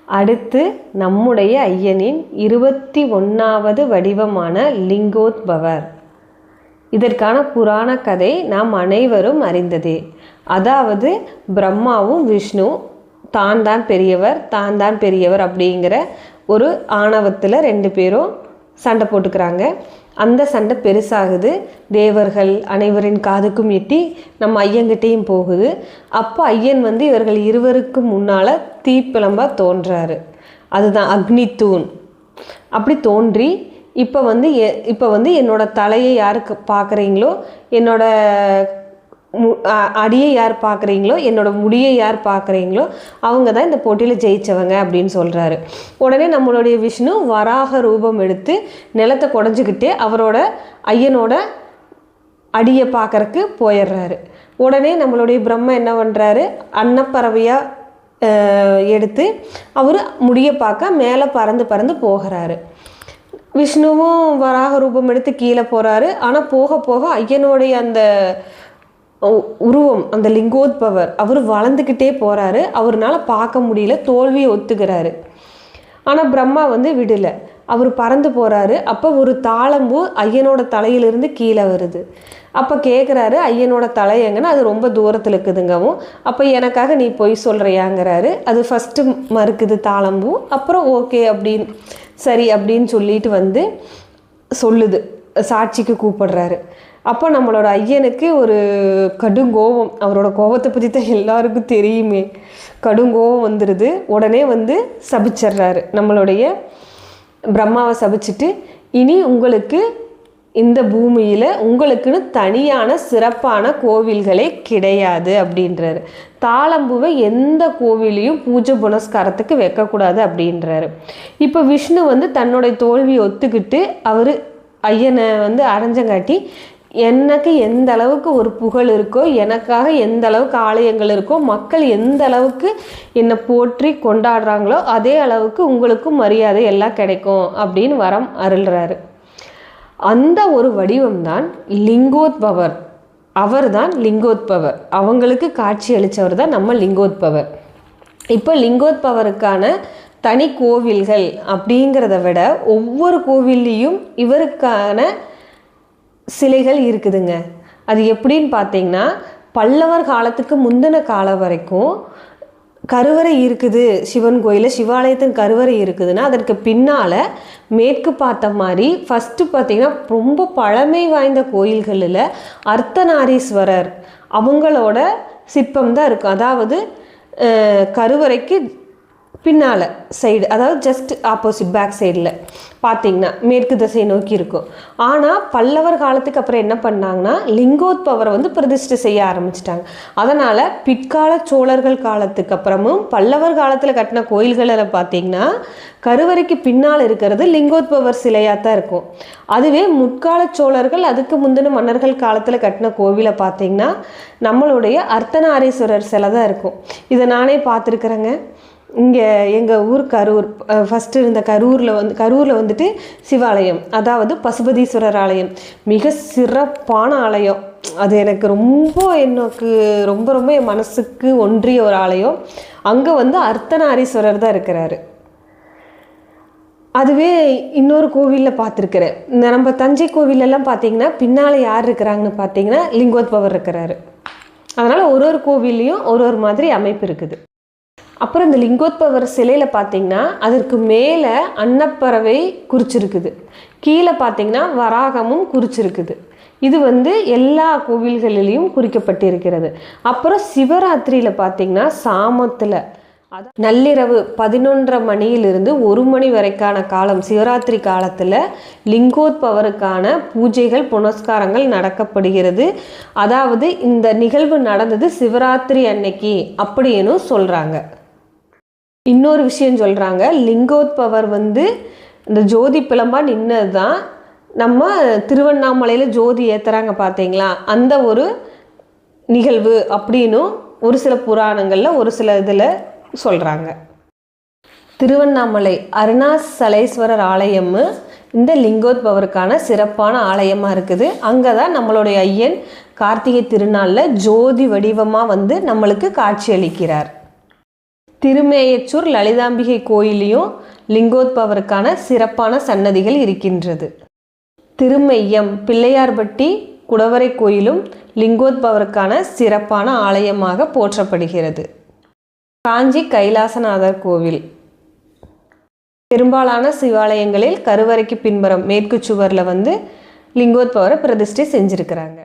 அடுத்து நம்முடைய ஐயனின் 21வது வடிவமான லிங்கோத்பவர். இதற்கான புராண கதை நாம் அனைவரும் அறிந்ததே. அதாவது பிரம்மாவும் விஷ்ணு தான் தான் பெரியவர் அப்படிங்கிற ஒரு ஆணவத்தில் 2 பேரும் சண்டை போட்டுக்கிறாங்க. அந்த சண்டை பெருசாகுது. தேவர்கள் அனைவரின் காதுக்கும் எட்டி நம்ம ஐயன்கிட்டையும் போகுது. அப்போ ஐயன் இவர்கள் இருவருக்கும் முன்னால் தீப்பிழம்பாக தோன்றாரு. அதுதான் அக்னி தூண். அப்படி தோன்றி இப்போ என்னோட தலையை யாருக்கு பார்க்குறீங்களோ, என்னோட அடியை யார் பார்க்குறீங்களோ, என்னோட முடியை யார் பார்க்குறீங்களோ அவங்க தான் இந்த போட்டியில் ஜெயித்தவங்க அப்படின்னு சொல்கிறாரு. உடனே நம்மளுடைய விஷ்ணு வராக ரூபம் எடுத்து நிலத்தை குடஞ்சிக்கிட்டே அவரோட ஐயனோட அடியை பார்க்கறக்கு போயிடுறாரு. உடனே நம்மளுடைய பிரம்மா என்ன பண்ணுறாரு, அன்னப்பறவையாக எடுத்து அவர் முடியை பார்க்க மேலே பறந்து போகிறாரு. விஷ்ணுவும் வராக ரூபம் எடுத்து கீழே போகிறாரு. ஆனால் போக போக ஐயனுடைய அந்த உருவம், அந்த லிங்கோத்பவர் அவர் வளர்ந்துக்கிட்டே போகிறாரு. அவர்னால பார்க்க முடியல, தோல்வியை ஒத்துக்கிறாரு. ஆனால் பிரம்மா விடலை, அவர் பறந்து போகிறாரு. அப்போ ஒரு தாளம்பூ ஐயனோட தலையிலிருந்து கீழே வருது. அப்போ கேட்குறாரு, ஐயனோட தலை எங்கன்னா, அது ரொம்ப தூரத்தில் இருக்குதுங்கவும். அப்போ எனக்காக நீ பொய் சொல்கிறியாங்கிறாரு. அது ஃபஸ்ட்டு மறுக்குது தாளம்பூ. அப்புறம் ஓகே அப்படின்னு சரி அப்படின்னு சொல்லிட்டு சொல்லுது, சாட்சிக்கு கூப்பிடுறாரு. அப்போ நம்மளோட ஐயனுக்கு ஒரு கடுங்கோபம். அவரோட கோபத்தை பற்றி தான் எல்லாருக்கும் தெரியுமே. கடுங்கோபம் வந்துடுது. உடனே சபிச்சிட்றாரு. நம்மளுடைய பிரம்மாவை சபிச்சுட்டு, இனி உங்களுக்கு இந்த பூமியில் உங்களுக்குன்னு தனியான சிறப்பான கோவில்களே கிடையாது அப்படின்றாரு. தாளம்பூவை எந்த கோவிலையும் பூஜை புனஸ்காரத்துக்கு வைக்கக்கூடாது அப்படின்றாரு. இப்போ விஷ்ணு தன்னுடைய தோல்வியை ஒத்துக்கிட்டு அவர் ஐயனை அடைஞ்சங்காட்டி, எனக்கு எந்த அளவுக்கு ஒரு புகழ் இருக்கோ, எனக்காக எந்த அளவுக்கு ஆலயங்கள் இருக்கோ, மக்கள் எந்த அளவுக்கு என்னை போற்றி கொண்டாடுறாங்களோ அதே அளவுக்கு உங்களுக்கும் மரியாதை எல்லாம் கிடைக்கும் அப்படின்னு வரம் அருள்றாரு. அந்த ஒரு வடிவம்தான் லிங்கோத்பவர். அவர் தான் லிங்கோத்பவர். அவங்களுக்கு காட்சி அளித்தவர் தான் நம்ம லிங்கோத்பவர். இப்போ லிங்கோத்பவருக்கான தனி கோவில்கள் அப்படிங்கிறத விட ஒவ்வொரு கோவில்லையும் இவருக்கான சிலைகள் இருக்குதுங்க. அது எப்படின்னு பார்த்தீங்கன்னா, பல்லவர் காலத்துக்கு முந்தின காலம் வரைக்கும் கருவறை இருக்குது. சிவன் கோயிலில் சிவாலயத்தின் கருவறை இருக்குதுன்னா அதற்கு பின்னால் மேற்கு பார்த்த மாதிரி ஃபஸ்ட்டு பார்த்திங்கன்னா ரொம்ப பழமை வாய்ந்த கோயில்களில் அர்த்தநாரீஸ்வரர் அவங்களோட சிற்பம் தான் இருக்கும். அதாவது கருவறைக்கு பின்னால் சைடு, அதாவது ஜஸ்ட் ஆப்போசிட் பேக் சைடில் பார்த்திங்கன்னா மேற்கு திசை நோக்கி இருக்கும். ஆனால் பல்லவர் காலத்துக்கு அப்புறம் என்ன பண்ணாங்கன்னா, லிங்கோத்பவரை பிரதிஷ்டை செய்ய ஆரம்பிச்சிட்டாங்க. அதனால் பிற்கால சோழர்கள் காலத்துக்கு அப்புறமும் பல்லவர் காலத்தில் கட்டின கோயில்களில் பார்த்திங்கன்னா கருவறைக்கு பின்னால் இருக்கிறது லிங்கோத்பவர் சிலையாக தான் இருக்கும். அதுவே முற்கால சோழர்கள் அதுக்கு முந்தின மன்னர்கள் காலத்தில் கட்டின கோவிலை பார்த்திங்கன்னா நம்மளுடைய அர்த்தநாரீஸ்வரர் சிலை தான் இருக்கும். இதை நானே பார்த்துருக்குறேங்க. இங்கே எங்கள் ஊர் கரூர், ஃபஸ்ட்டு இருந்த கரூரில் சிவாலயம், அதாவது பசுபதீஸ்வரர் ஆலயம், மிக சிறப்பான ஆலயம். அது எனக்கு ரொம்ப என் மனசுக்கு ஒன்றிய ஒரு ஆலயம். அங்கே அர்த்தநாரீஸ்வரர் தான் இருக்கிறாரு. அதுவே இன்னொரு கோவிலில் பார்த்துருக்குறேன். நம்ம தஞ்சை கோவிலெல்லாம் பார்த்திங்கன்னா பின்னால் யார் இருக்கிறாங்கன்னு பார்த்தீங்கன்னா லிங்கோத்பவர் இருக்கிறாரு. அதனால் ஒரு கோவில்லையும் ஒரு மாதிரி அமைப்பு இருக்குது. அப்புறம் இந்த லிங்கோத்பவர் சிலையில் பார்த்திங்கன்னா அதற்கு மேலே அன்னப்பறவை குறிச்சிருக்குது, கீழே பார்த்திங்கன்னா வராகமும் குறிச்சிருக்குது. இது எல்லா கோவில்களிலையும் குறிக்கப்பட்டிருக்கிறது. அப்புறம் சிவராத்திரியில் பார்த்திங்கன்னா சாமத்தில், நள்ளிரவு 11:30 மணியிலிருந்து 1 மணி வரைக்கான காலம் சிவராத்திரி காலத்தில் லிங்கோத்பவருக்கான பூஜைகள் புனஸ்காரங்கள் நடக்கப்படுகிறது. அதாவது இந்த நிகழ்வு நடந்தது சிவராத்திரி அன்னைக்கு அப்படின்னு சொல்கிறாங்க. இன்னொரு விஷயம் சொல்கிறாங்க, லிங்கோத்பவர் இந்த ஜோதி பிளம்பாக நின்னது தான் நம்ம திருவண்ணாமலையில் ஜோதி ஏற்றுறாங்க பார்த்தீங்களா, அந்த ஒரு நிகழ்வு அப்படின்னும் ஒரு சில புராணங்களில் ஒரு சில இதில் சொல்கிறாங்க. திருவண்ணாமலை அருணாசலேஸ்வரர் ஆலயம் இந்த லிங்கோத்பவருக்கான சிறப்பான ஆலயமாக இருக்குது. அங்கே தான் நம்மளுடைய ஐயன் கார்த்திகை திருநாளில் ஜோதி வடிவமாக நம்மளுக்கு காட்சி அளிக்கிறார். திருமேயச்சூர் லலிதாம்பிகை கோயிலையும் லிங்கோத்பவருக்கான சிறப்பான சன்னதிகள் இருக்கின்றது. திருமெய்யம் பிள்ளையார்பட்டி குடவரை கோயிலும் லிங்கோத்பவருக்கான சிறப்பான ஆலயமாக போற்றப்படுகிறது. காஞ்சி கைலாசநாதர் கோவில் பெரும்பாலான சிவாலயங்களில் கருவறைக்கு பின்புறம் மேற்கு சுவரில் லிங்கோத்பவரை பிரதிஷ்டை செஞ்சுருக்கிறாங்க.